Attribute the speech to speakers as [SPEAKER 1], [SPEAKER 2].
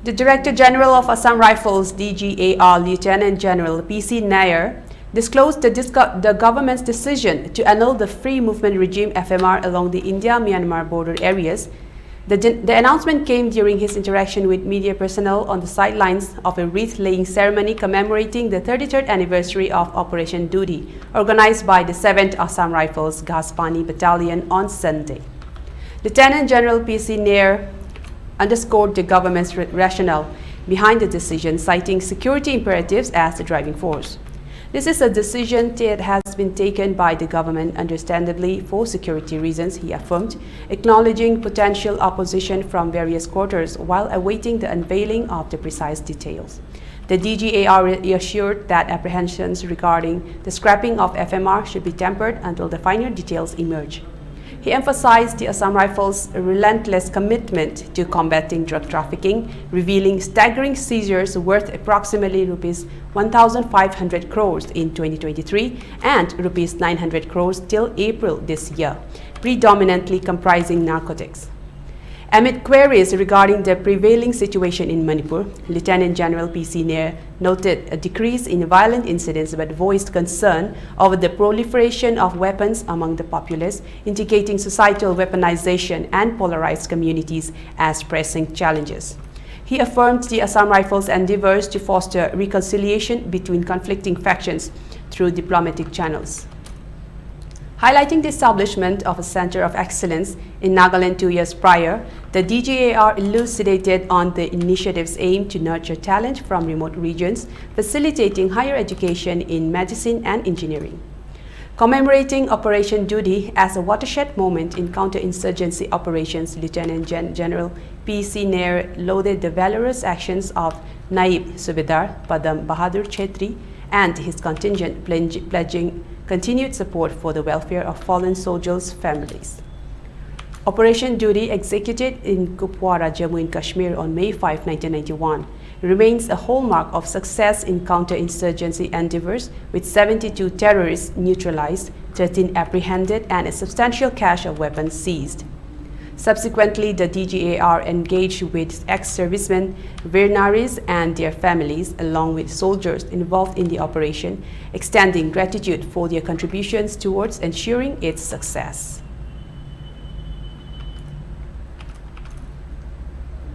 [SPEAKER 1] The Director General of Assam Rifles DG Lieutenant General PC Nair disclosed the government's decision to annul the free movement regime FMR along the India-Myanmar border areas. The announcement came during his interaction with media personnel on the sidelines of a wreath-laying ceremony commemorating the 33rd anniversary of Operation Duty, organized by the 7th Assam Rifles Ghazpani Battalion on Sunday. Lieutenant General PC Nair underscored the government's rationale behind the decision, citing security imperatives as the driving force. This is a decision that has been taken by the government understandably for security reasons, he affirmed, acknowledging potential opposition from various quarters while awaiting the unveiling of the precise details. The DGAR reassured that apprehensions regarding the scrapping of FMR should be tempered until the finer details emerge. He emphasized the Assam Rifles' relentless commitment to combating drug trafficking, revealing staggering seizures worth approximately Rs 1,500 crores in 2023 and Rs 900 crores till April this year, predominantly comprising narcotics. Amid queries regarding the prevailing situation in Manipur, Lieutenant General PC Nair noted a decrease in violent incidents but voiced concern over the proliferation of weapons among the populace, indicating societal weaponization and polarized communities as pressing challenges. He affirmed the Assam Rifles' endeavors to foster reconciliation between conflicting factions through diplomatic channels. Highlighting the establishment of a Center of Excellence in Nagaland 2 years prior, the DGAR elucidated on the initiative's aim to nurture talent from remote regions, facilitating higher education in medicine and engineering. Commemorating Operation Duty as a watershed moment in counterinsurgency operations, Lieutenant General PC Nair lauded the valorous actions of Naib Subedar Padam Bahadur Chetri and his contingent, pledging continued support for the welfare of fallen soldiers' families. Operation Duty, executed in Kupwara, Jammu and Kashmir on May 5, 1991, remains a hallmark of success in counterinsurgency endeavors, with 72 terrorists neutralized, 13 apprehended, and a substantial cache of weapons seized. Subsequently, the DGAR engaged with ex-servicemen, Virnaris, and their families, along with soldiers involved in the operation, extending gratitude for their contributions towards ensuring its success.